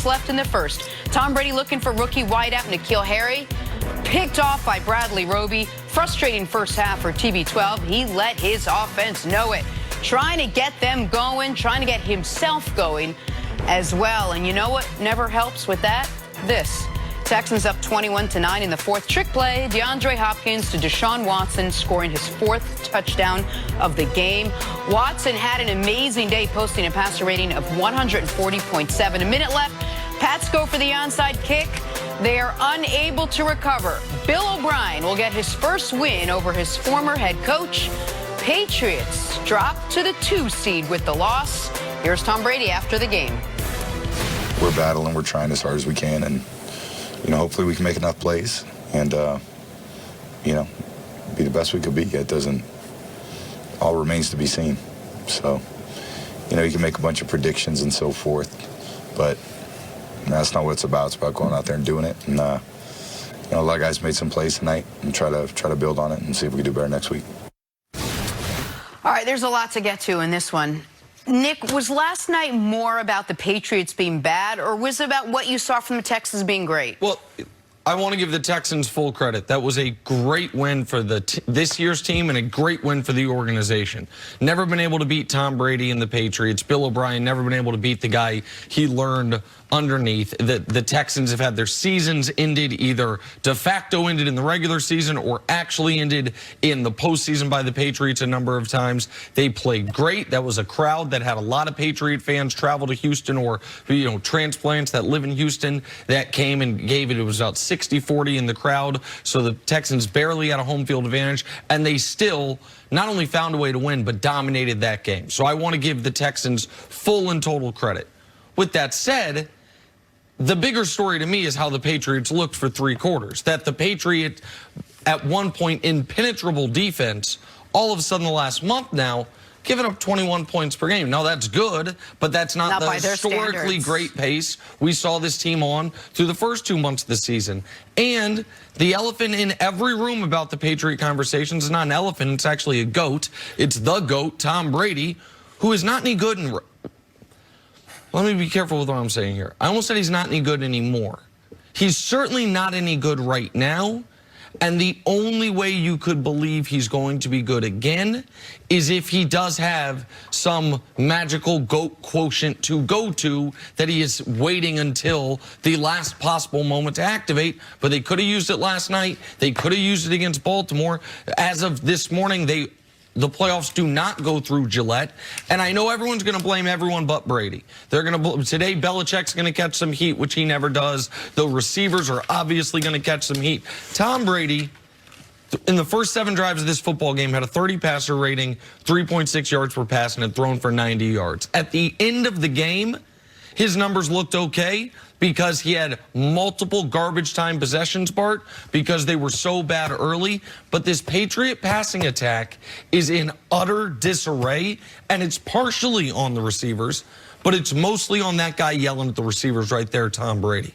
minutes left in the first. Tom Brady looking for rookie wideout N'Keal Harry. Picked off by Bradley Roby. Frustrating first half for TB12. He let his offense know it. Trying to get them going, trying to get himself going as well. And you know what never helps with that? This. Texans up 21-9 in the fourth. Trick play, DeAndre Hopkins to Deshaun Watson, scoring his fourth touchdown of the game. Watson had an amazing day, posting a passer rating of 140.7. A minute left. Pats go for the onside kick. They are unable to recover. Bill O'Brien will get his first win over his former head coach. Patriots drop to the 2 seed with the loss. Here's Tom Brady after the game. We're battling. We're trying as hard as we can, and hopefully we can make enough plays and, be the best we could be. It doesn't, all remains to be seen. So, you can make a bunch of predictions and so forth, but that's not what it's about. It's about going out there and doing it. And, a lot of guys made some plays tonight and try to build on it and see if we can do better next week. All right, there's a lot to get to in this one. Nick, was last night more about the Patriots being bad, or was it about what you saw from the Texans being great? Well, I want to give the Texans full credit. That was a great win for this year's team and a great win for the organization. Never been able to beat Tom Brady and the Patriots. Bill O'Brien never been able to beat the guy he learned underneath. The Texans have had their seasons ended, either de facto ended in the regular season or actually ended in the postseason by the Patriots a number of times. They played great. That was a crowd that had a lot of Patriot fans travel to Houston, or transplants that live in Houston, that came and gave it. It was about 60-40 in the crowd. So the Texans barely had a home field advantage, and they still not only found a way to win, but dominated that game. So I want to give the Texans full and total credit. With that said, the bigger story to me is how the Patriots looked for 3 quarters. That the Patriots, at one point, impenetrable defense, all of a sudden the last month now, giving up 21 points per game. Now, that's good, but that's not the historically great pace we saw this team on through the first 2 months of the season. And the elephant in every room about the Patriot conversations is not an elephant, it's actually a goat. It's the GOAT, Tom Brady, who is not any good in... Let me be careful with what I'm saying here. I almost said he's not any good anymore. He's certainly not any good right now. And the only way you could believe he's going to be good again is if he does have some magical GOAT quotient to go to that he is waiting until the last possible moment to activate. But they could have used it last night. They could have used it against Baltimore. As of this morning, the playoffs do not go through Gillette, and I know everyone's going to blame everyone but Brady. They're going to today. Belichick's going to catch some heat, which he never does. The receivers are obviously going to catch some heat. Tom Brady, in the first 7 drives of this football game, had a 30 passer rating, 3.6 yards per pass, and had thrown for 90 yards. At the end of the game, his numbers looked okay because he had multiple garbage time possessions, Bart, because they were so bad early. But this Patriot passing attack is in utter disarray, and it's partially on the receivers, but it's mostly on that guy yelling at the receivers right there, Tom Brady.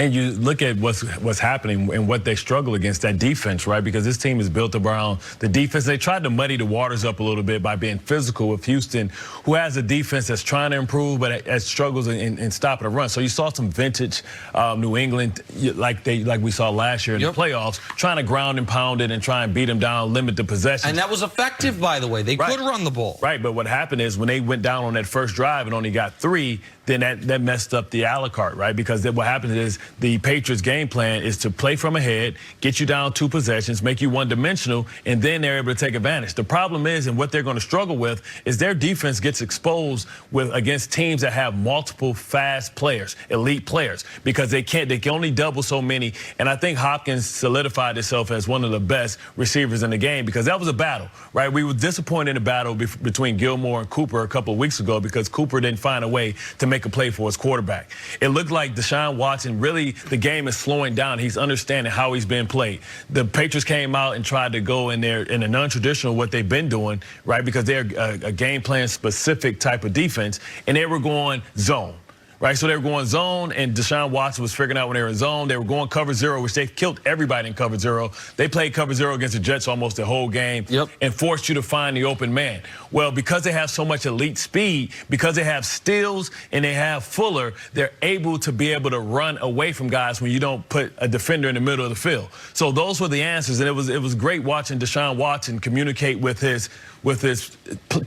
And you look at what's happening and what they struggle against, that defense, right? Because this team is built around the defense. They tried to muddy the waters up a little bit by being physical with Houston, who has a defense that's trying to improve, but it struggles in stopping the run. So you saw some vintage New England, like we saw last year in the playoffs, trying to ground and pound it and try and beat them down, limit the possession. And that was effective, by the way. They could run the ball. Right, but what happened is when they went down on that first drive and only got 3, then that messed up the a la carte, right? Because then what happens is the Patriots' game plan is to play from ahead, get you down 2 possessions, make you one-dimensional, and then they're able to take advantage. The problem is, and what they're going to struggle with, is their defense gets exposed against teams that have multiple fast players, elite players, because they can only double so many. And I think Hopkins solidified himself as one of the best receivers in the game because that was a battle, right? We were disappointed in the battle between Gilmore and Cooper a couple of weeks ago because Cooper didn't find a way to make a play for his quarterback. It looked like Deshaun Watson, really, the game is slowing down. He's understanding how he's been played. The Patriots came out and tried to go in there in a non-traditional what they've been doing, right, because they're a game plan specific type of defense, and they were going zone. right? So they were going zone, and Deshaun Watson was figuring out when they were in zone. They were going cover zero, which they killed everybody in cover zero. They played cover zero against the Jets almost the whole game and forced you to find the open man. Well, because they have so much elite speed, because they have Stills and they have Fuller, they're able to run away from guys when you don't put a defender in the middle of the field. So those were the answers, and it was great watching Deshaun Watson communicate with his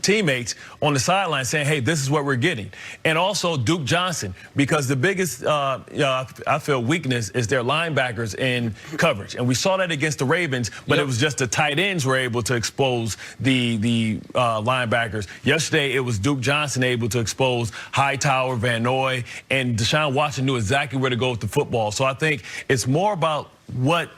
teammates on the sideline saying, hey, this is what we're getting. And also Duke Johnson, because the biggest, I feel, weakness is their linebackers in coverage. And we saw that against the Ravens, but it was just the tight ends were able to expose the linebackers. Yesterday, it was Duke Johnson able to expose Hightower, Van Noy, and Deshaun Watson knew exactly where to go with the football. So I think it's more about what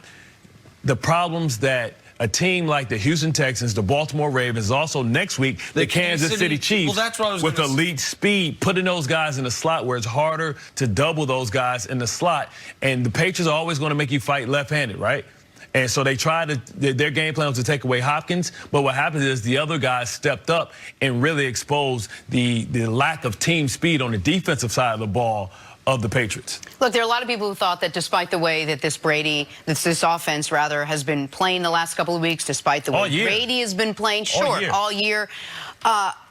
the problems that a team like the Houston Texans, the Baltimore Ravens, also next week, the Kansas City Chiefs, with elite speed, putting those guys in the slot where it's harder to double those guys in the slot. And the Patriots are always going to make you fight left-handed, right? And so they tried to, their game plan was to take away Hopkins, but what happens is the other guys stepped up and really exposed the lack of team speed on the defensive side of the ball of the Patriots. Look, there are a lot of people who thought that despite the way that this offense has been playing the last couple of weeks, despite the way Brady has been playing all year,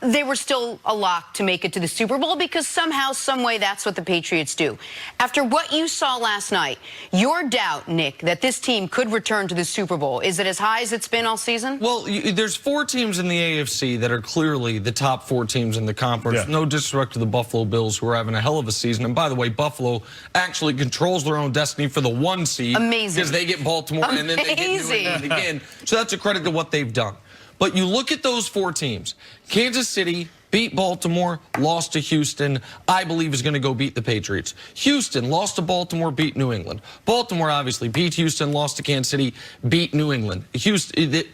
they were still a lock to make it to the Super Bowl because somehow, some way, that's what the Patriots do. After what you saw last night, your doubt, Nick, that this team could return to the Super Bowl, is it as high as it's been all season? Well, there's 4 teams in the AFC that are clearly the top 4 teams in the conference. Yeah. No disrespect to the Buffalo Bills, who are having a hell of a season. And by the way, Buffalo actually controls their own destiny for the 1 seed. Amazing. Because they get Baltimore and then they get New England again. So that's a credit to what they've done. But you look at those 4 teams. Kansas City beat Baltimore, lost to Houston, I believe is going to go beat the Patriots. Houston lost to Baltimore, beat New England. Baltimore obviously beat Houston, lost to Kansas City, beat New England. The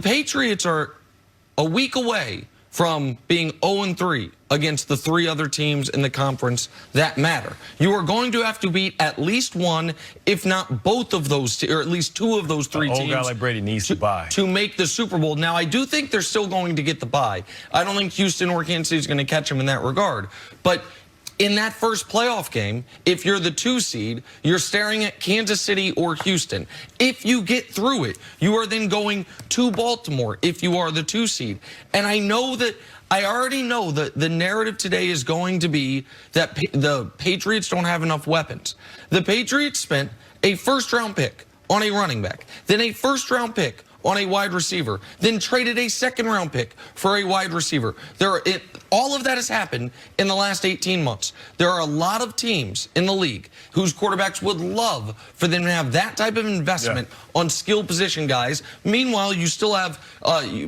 Patriots are a week away from being 0-3 against the 3 other teams in the conference that matter. You are going to have to beat at least one, if not both of those, or at least 2 of those 3 teams. Old guy like Brady needs to bye to make the Super Bowl. Now, I do think they're still going to get the bye. I don't think Houston or Kansas City is going to catch them in that regard. But in that first playoff game, if you're the 2 seed, you're staring at Kansas City or Houston. If you get through it, you are then going to Baltimore if you are the 2 seed. And I already know that the narrative today is going to be that the Patriots don't have enough weapons. The Patriots spent a first-round pick on a running back, then a first-round pick on a wide receiver, then traded a second-round pick for a wide receiver. All of that has happened in the last 18 months. There are a lot of teams in the league whose quarterbacks would love for them to have that type of investment on skill position guys. Meanwhile, you still have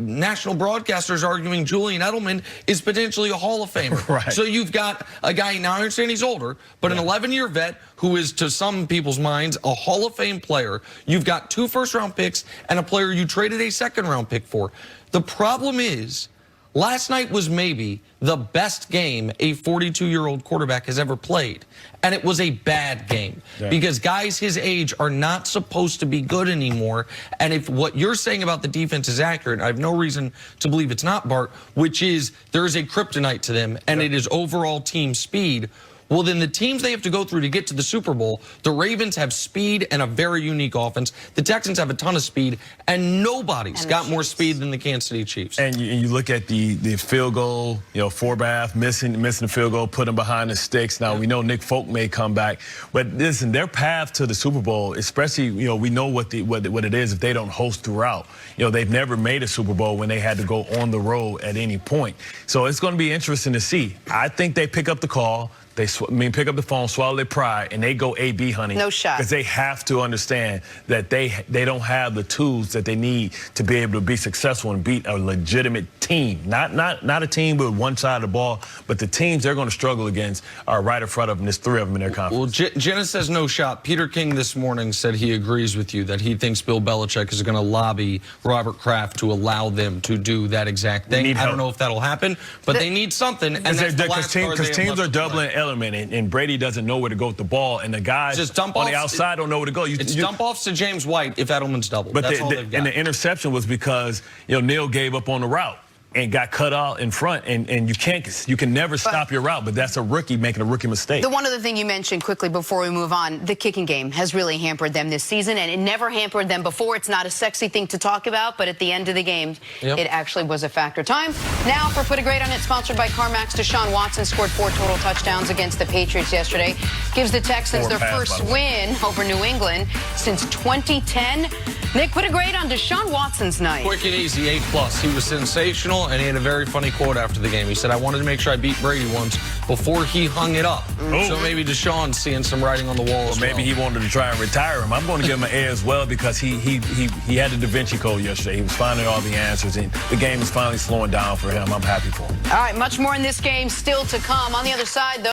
national broadcasters arguing Julian Edelman is potentially a Hall of Famer. Right. So you've got a guy, now I understand he's older, but an 11-year vet who is, to some people's minds, a Hall of Fame player. You've got 2 first-round picks and a player you traded a second-round pick for. The problem is, last night was maybe the best game a 42-year-old quarterback has ever played. And it was a bad game because guys his age are not supposed to be good anymore. And if what you're saying about the defense is accurate, I have no reason to believe it's not, Bart, which is there is a kryptonite to them, and it is overall team speed. Well, then the teams they have to go through to get to the Super Bowl, the Ravens have speed and a very unique offense. The Texans have a ton of speed, and nobody's got more speed than the Kansas City Chiefs. And you look at the field goal, Forbath missing the field goal, put him behind the sticks. Now, we know Nick Folk may come back. But listen, their path to the Super Bowl, especially, we know what it is if they don't host throughout. They've never made a Super Bowl when they had to go on the road at any point. So it's going to be interesting to see. I think they pick up the call. They pick up the phone, swallow their pride, and they go A/B hunting. No shot. Because they have to understand that they don't have the tools that they need to be able to be successful and beat a legitimate team. Not a team with one side of the ball, but the teams they're going to struggle against are right in front of them. There's 3 of them in their conference. Well, Jenna says no shot. Peter King this morning said he agrees with you, that he thinks Bill Belichick is going to lobby Robert Kraft to allow them to do that exact thing. I don't know if that'll happen, but they need something, and that's the last card they have left. Because teams are doubling element, and Brady doesn't know where to go with the ball, and the guys on the outside don't know where to go. It's dump offs to James White if Edelman's doubled. But that's all they've got. And the interception was because Neal gave up on the route. and got cut out in front, and you can never stop your route, but that's a rookie making a rookie mistake. The one other thing you mentioned quickly before we move on, the kicking game has really hampered them this season, and it never hampered them before. It's not a sexy thing to talk about, but at the end of the game, it actually was a factor. Time now for Put a Grade on It, sponsored by CarMax. Deshaun Watson scored 4 total touchdowns against the Patriots yesterday. Gives the Texans their first win over New England since 2010. Nick, put a grade on Deshaun Watson's night. Quick and easy, A+. He was sensational, and he had a very funny quote after the game. He said, I wanted to make sure I beat Brady once before he hung it up. So maybe Deshaun's seeing some writing on the wall as well. Maybe he wanted to try and retire him. I'm going to give him an A as well, because he had the Da Vinci Code yesterday. He was finding all the answers, and the game is finally slowing down for him. I'm happy for him. All right, much more in this game still to come. On the other side, though.